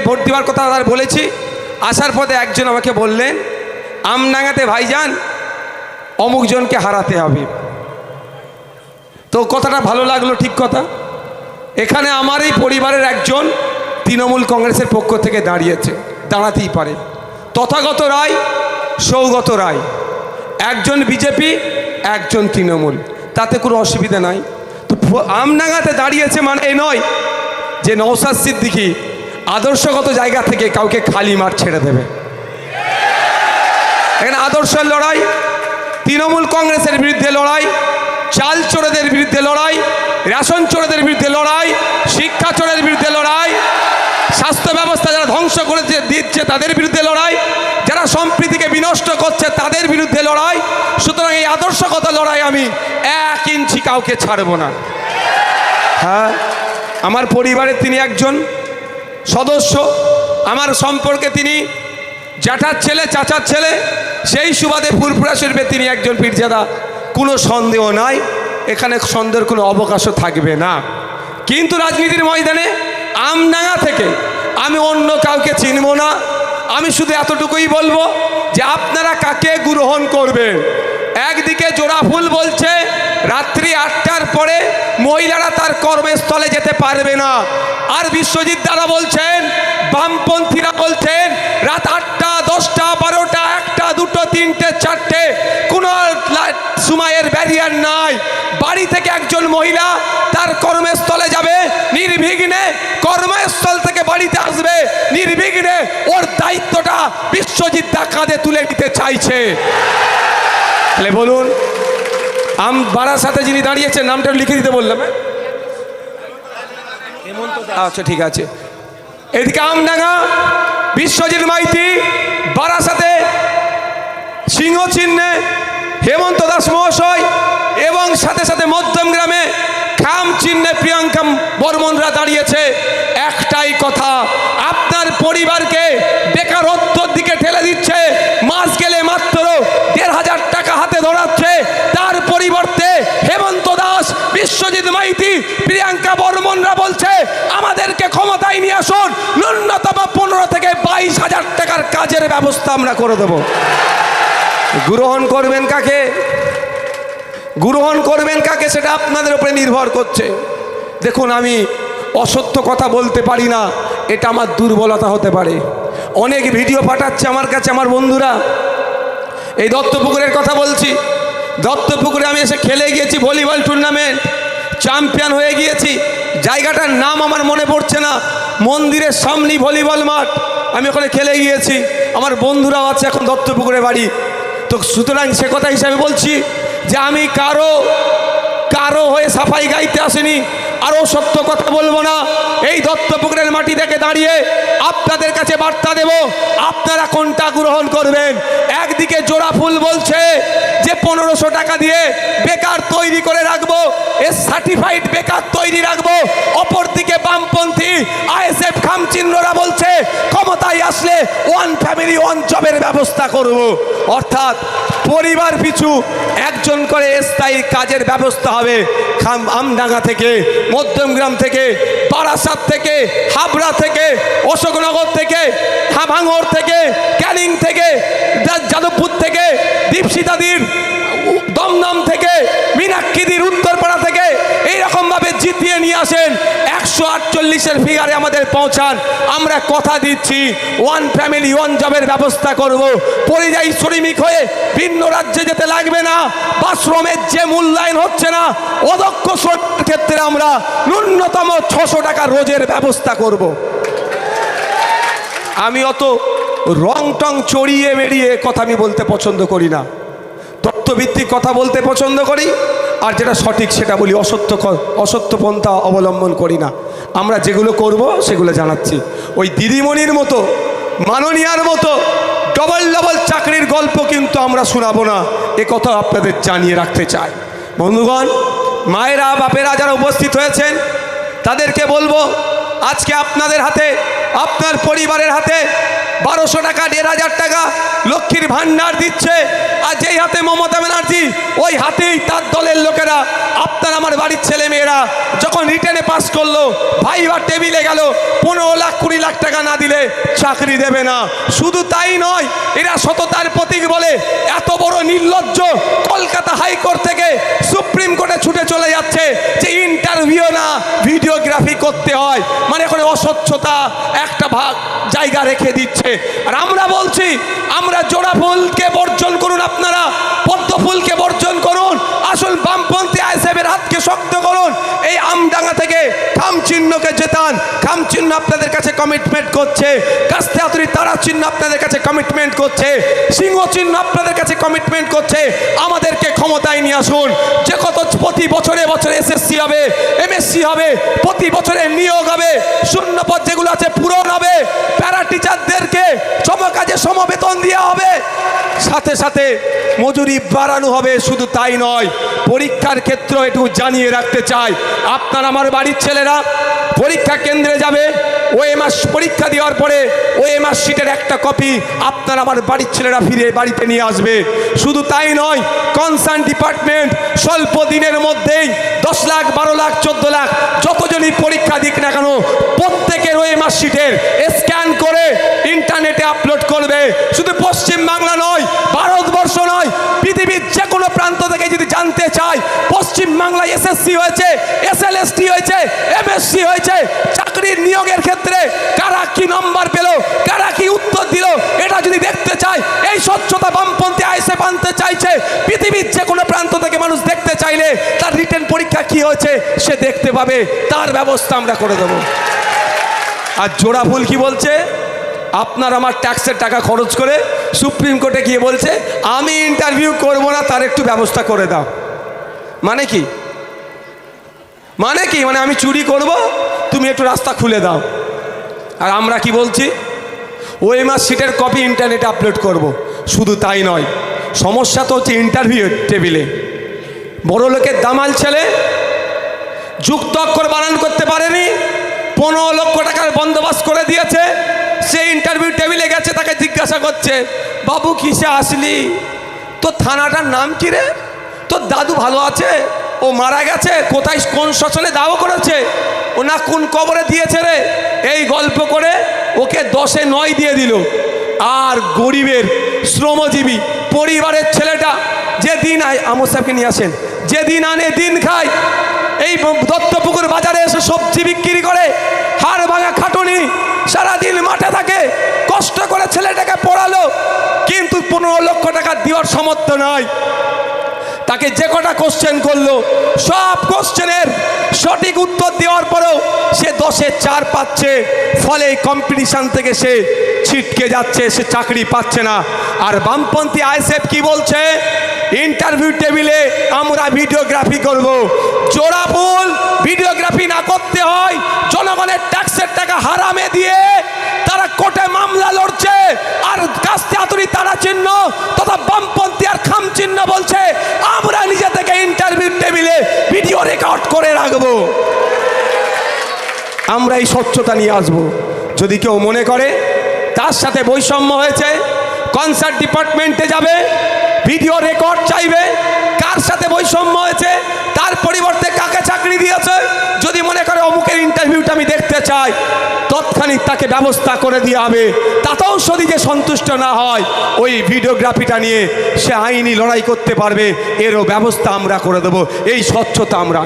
Vote দেওয়ার কথা আর বলেছি। আসার পথে একজন আমাকে বললেন, আমডাঙ্গাতে ভাইজান অমুকজনকে হারাতে হবে। তো কথাটা ভালো লাগলো, ঠিক কথা। এখানে আমার এই পরিবারের একজন তৃণমূল কংগ্রেসের পক্ষ থেকে দাঁড়িয়েছে, দাঁড়াতেই পারে। তথাগত রায়, সৌগত রায়, একজন বিজেপি, একজন তৃণমূল, তাতে কোনো অসুবিধা নাই। তো আমডাঙ্গাতে দাঁড়িয়েছে মানে এই নয় যে নওশাদ সিদ্দিকী আদর্শগত জায়গা থেকে কাউকে খালি মাঠ ছেড়ে দেবে। এখানে আদর্শের লড়াই, তৃণমূল কংগ্রেসের বিরুদ্ধে লড়াই, চাল চোরেদের বিরুদ্ধে লড়াই, রেশন চোরেদের বিরুদ্ধে লড়াই, শিক্ষা চোরের বিরুদ্ধে লড়াই, স্বাস্থ্য ব্যবস্থা যারা ধ্বংস করে দিচ্ছে তাদের বিরুদ্ধে লড়াই, যারা সম্প্রীতিকে বিনষ্ট করছে তাদের বিরুদ্ধে লড়াই। সুতরাং এই আদর্শগত লড়াই আমি 1 ইঞ্চি কাউকে ছাড়ব না। হ্যাঁ, আমার পরিবারের তিনি একজন সদস্য, আমার সম্পর্কে তিনি জ্যাঠার ছেলে, চাচার ছেলে, সেই সুবাদে ফুরফুরা শরীফে তিনি একজন পীরজাদা, কোনো সন্দেহ নাই, এখানে সন্দেহের কোনো অবকাশও থাকবে না। কিন্তু রাজনীতির ময়দানে আমডাঙ্গা থেকে আমি অন্য কাউকে চিনব না। আমি শুধু এতটুকুই বলবো যে আপনারা কাকে গ্রহণ করবেন। একদিকে জোড়াফুল বলছে রাত্রি 8টার পরে মহিলারা তার কর্মস্থলে যেতে পারবে না, আর বিশ্বজিৎ দ্বারা বলছেন, বামপন্থীরা বলছেন রাত 8টা, 10টা, 12টা, 1টা, 2টো, 3টে, 4টে কোনো সময়ের ব্যারিয়ার নাই। বাড়ি থেকে একজন মহিলা তার কর্মস্থলে যাবে নির্বিঘ্নে, কর্মস্থল থেকে বাড়িতে আসবে নির্বিঘ্নে। ওর দায়িত্বটা বিশ্বজিৎ দা কাঁধে তুলে নিতে চাইছে। তাহলে বলুন, বারাসাতে যিনি দাঁড়িয়েছেন, নামটা লিখে দিতে বললাম। আচ্ছা, ঠিক আছে। এদিকে আমডাঙ্গা বিশ্বজিৎ মাইতি, বারাসাতে সিংহ চিহ্নে হেমন্ত দাস মহাশয়, এবং সাথে সাথে মধ্যমগ্রামে খাম চিহ্নে প্রিয়াঙ্কা বর্মনরা দাঁড়িয়েছে। একটাই কথা, আপনার পরিবারকে বেকারত্বের দিকে ঠেলে দিচ্ছে। মাস গেলে মাত্র 1,500 টাকা হাতে ধরাচ্ছে, তার পরিবর্তে হেমন্ত দাস, বিশ্বজিৎ মাইতি, প্রিয়াঙ্কা বর্মনরা বলছে আমাদেরকে ক্ষমতায় নিয়ে আসুন, ন্যূনতম 15 থেকে 22,000 টাকার কাজের ব্যবস্থা আমরা করে দেব। গ্রহণ করবেন কাকে, গ্রহণ করবেন কাকে, সেটা আপনাদের উপরে নির্ভর করছে। দেখুন, আমি অসত্য কথা বলতে পারি না, এটা আমার দুর্বলতা হতে পারে। অনেক ভিডিও পাঠাচ্ছে আমার কাছে আমার বন্ধুরা। এই দত্তপুকুরের কথা বলছি, দত্তপুকুরে আমি এসে খেলে গিয়েছি ভলিবল টুর্নামেন্ট, চ্যাম্পিয়ন হয়ে গিয়েছি। জায়গাটার নাম আমার মনে পড়ছে না, মন্দিরের সামনেই ভলিবল মাঠ, আমি ওখানে খেলে গিয়েছি। আমার বন্ধুরাও আছে এখন দত্তপুকুরে বাড়ি। তো সুতরাং সে কথা হিসাবে বলছি যে আমি কারো হয়ে সাফাই গাইতে আসেনি, আরও সত্য কথা বলবো না। এই দত্তপুকুরের মাটি থেকে দাঁড়িয়ে আপনাদের কাছে বার্তা দেব, আপনারা কোনটা গ্রহণ করবেন। একদিকে জোড়াফুল বলছে যে 1500 টাকা দিয়ে বেকার তৈরি করে রাখবো, সার্টিফাইড বেকার তৈরি রাখবো। অপরদিকে বামপন্থী আইএসএফ খামচিহ্নরা বলছে ক্ষমতায় আসলে 1 ফ্যামিলি 1 জবের ব্যবস্থা করব। অর্থাৎ পরিবার পিছু একজন করে স্থায়ী কাজের ব্যবস্থা হবে। আমডাঙ্গা থেকে, মধ্যমগ্রাম থেকে, বারাসাত থেকে, হাবড়া থেকে, অশোকনগর থেকে, ভাঙড় থেকে, ক্যানিং থেকে, যাদবপুর থেকে, দীপশিতাদির, দমদম থেকে, মীনাক্ষীদির, উত্তরপাড়া থেকে এইরকমভাবে জিতিয়ে নিয়ে আসেন। 148-এর ফিগারে আমাদের পৌঁছান। আমরা কথা দিচ্ছি 1 ফ্যামিলি 1 জবের ব্যবস্থা করব। পরিযায়ী শ্রমিক হয়ে ভিন্ন রাজ্যে যেতে লাগবে না। বা শ্রমের যে মূল্যায়ন হচ্ছে না, অদক্ষ শ্রমিকের ক্ষেত্রে আমরা ন্যূনতম 600 টাকা রোজের ব্যবস্থা করব। আমি অত রং টং চড়িয়ে মেরিয়ে কথা আমি বলতে পছন্দ করি না, তথ্যভিত্তিক কথা বলতে পছন্দ করি, আর যেটা সঠিক সেটা বলি, অসত্য পন্থা অবলম্বন করি না। আমরা যেগুলো করব সেগুলো জানাচ্ছি। ওই দিদিমণির মতো, মাননীয়ার মতো ডবল চাকরির গল্প কিন্তু আমরা শোনাবো না, এ কথা আপনাদের জানিয়ে রাখতে চাই। বন্ধুগণ, মায়েরা, বাপেরা যারা উপস্থিত হয়েছেন তাদেরকে বলবো, আজকে আপনাদের হাতে, আপনার পরিবারের হাতে 1200 টাকা 1500 টাকা লক্ষ্মীর ভান্ডার দিচ্ছে, আর যেই হাতে মমতা ব্যানার্জি ওই হাতেই তার দলের লোকেরা আপনার আমার বাড়ির ছেলে মেয়েরা যখন রিটেনে পাস করলো ভাইবার টেবিলে গেল 15 লাখ 20 লাখ টাকা না দিলে চাকরি দেবে না। শুধু তাই নয়, এরা সততার প্রতীক বলে এত বড় নির্লজ্জ কলকাতা হাইকোর্ট থেকে সুপ্রিম কোর্টে ছুটে চলে যাচ্ছে যে ইন্টারভিউ না ভিডিওগ্রাফি করতে হয়, মানে এখন অস্বচ্ছতা একটা ভাগ জায়গা রেখে দিচ্ছে। আর আমরা বলছি আমরা জোড়া ফুলকে বর্জন করুন, আপনারা পদ্ম ফুলকে বর্জন করুন, আসল বামপন্থী আইএসএফের হাতকে শক্ত করুন, এই আমডাঙ্গা থেকে খাম চিহ্নকে জেতান। খাম চিহ্ন আপনাদের কাছে কমিটমেন্ট করছে, কাস্তে হাতুড়ি তারা চিহ্ন আপনাদের কাছে কমিটমেন্ট করছে, সিংহ চিহ্ন আপনাদের কাছে কমিটমেন্ট করছে। আমাদেরকে ক্ষমতায় নিয়ে আসুন, যে কত প্রতি বছরে বছরে এসএসসি হবে, এমএসসি হবে, প্রতি বছরে নিয়োগ হবে, শূন্য পদ যেগুলো আছে পূরণ হবে, প্যারা টিচারদেরকে সমকাজে সমবেতন দেওয়া হবে, সাথে সাথে মজুরি বাড়ানো হবে। শুধু তাই নয়, পরীক্ষার ক্ষেত্র একটু জানিয়ে রাখতে চাই, আপনার আমার বাড়ির ছেলেরা পরীক্ষা কেন্দ্রে যাবে, ওএমআর পরীক্ষা দেওয়ার পরে ওএমআর শিটের একটা কপি আপনার আমার বাড়ির ছেলেরা ফিরে বাড়িতে নিয়ে আসবে। শুধু তাই নয়, কনসার্ন ডিপার্টমেন্ট স্বল্প দিনের মধ্যেই 10 লাখ 12 লাখ 14 লাখ যতজনই পরীক্ষা দিক না কেন প্রত্যেকের ওএমআর শিটের স্ক্যান করে ইন্টারনেটে আপলোড করবে। শুধু পশ্চিম বাংলা নয়, ভারতবর্ষ নয়, পৃথিবীর যে কোনো প্রান্ত থেকে যদি জানতে চায় পশ্চিম বাংলায় এসএসসি হয়েছে, এসএলএসটি হয়েছে, এমএসসি হয়েছে, চাকরির নিয়োগের ক্ষেত্রে কারা কি নম্বর পেল, কারা কি উত্তর দিল, এটা যদি দেখতে চায়, এই স্বচ্ছতা বামপন্থী আইএসএফ আনতে চাইছে। পৃথিবীর যে কোনো প্রান্ত থেকে মানুষ দেখতে চাইলে তার রিটেন পরীক্ষা কি হয়েছে সে দেখতে পাবে, তার ব্যবস্থা আমরা করে দেব। আর জোড়া ফুল কি বলছে, আপনার আমার ট্যাক্সের টাকা খরচ করে সুপ্রিম কোর্টে গিয়ে বলছে আমি ইন্টারভিউ করব না, তার একটু ব্যবস্থা করে দাও। মানে কি মানে আমি চুরি করব, তুমি একটু রাস্তা খুলে দাও। আর আমরা কি বলছি, ওএমআর শিটের কপি ইন্টারনেটে আপলোড করব। শুধু তাই নয়, সমস্যা তো হচ্ছে ইন্টারভিউ টেবিলে বড় লোকের দামাল ছেলে যুক্ত অক্ষর বানান করতে পারেনি, 15 লক্ষ টাকার বন্দোবস্ত করে দিয়েছে, সে ইন্টারভিউ টেবিলে গেছে, তাকে জিজ্ঞাসা করছে বাবু কিসে আসলি, তোর থানাটার নাম কি রে, তোর দাদু ভালো আছে, ও মারা গেছে, কোথায় কোন শ্মশানে দাহ করেছে, ও না কোন কবরে দিয়েছে রে, এই গল্প করে ওকে 10-এ 9 দিয়ে দিল। আর গরিবের শ্রমজীবী পরিবারের ছেলেটা যেদিন আমর সাহেবকে নিয়ে আসেন, যেদিন আনে দিন খায়, এই দত্তপুকুর বাজারে এসে সবজি বিক্রি করে, হাড় ভাঙা খাটুনি, সারাদিন মাঠে থাকে, কষ্ট করে ছেলেটাকে পড়ালো, কিন্তু 15 লক্ষ টাকা দেওয়ার সামর্থ্য নয়। তাকে যে কটা কোশ্চেন করলো সব কোশ্চেনের সঠিক উত্তর দেওয়ার পরেও সে 10-এ 4 পাচ্ছে, ফলে এই কম্পিটিশান থেকে সে ছিটকে যাচ্ছে, সে চাকরি পাচ্ছে না। আর বামপন্থী আইএসএফ কি বলছে, ইন্টারভিউ টেবিলে আমরা ভিডিওগ্রাফি করব। জোড়া ফুল ভিডিওগ্রাফি না করতে হয়, জনগণের ট্যাক্সের টাকা হারামে দিয়ে তারা কোর্টে মামলা লড়ছে, আর কাস্তে হাতুড়ি তারা চিহ্ন তথা বামপন্থী আর খাম চিহ্ন বলছে আমরা নিজে থেকে ইন্টারভিউ টেবিলে ভিডিও রেকর্ড করে রাখবো। আমরা এই স্বচ্ছতা নিয়ে আসবো। যদি কেউ মনে করে তার সাথে বৈষম্য হয়েছে, কনসার্ট ডিপার্টমেন্টে যাবে, ভিডিও রেকর্ড চাইবে, কার সাথে বৈষম্য হয়েছে, তার পরিবর্তে কাকে চাকরি দিয়েছে, যদি মনে করে অমুকের ইন্টারভিউটা আমি দেখতে চাই, তৎক্ষণিক তাকে ব্যবস্থা করে দেওয়া হবে। তাতেও যদি যে সন্তুষ্ট না হয়, ওই ভিডিওগ্রাফিটা নিয়ে সে আইনি লড়াই করতে পারবে, এরও ব্যবস্থা আমরা করে দেবো। এই স্বচ্ছতা আমরা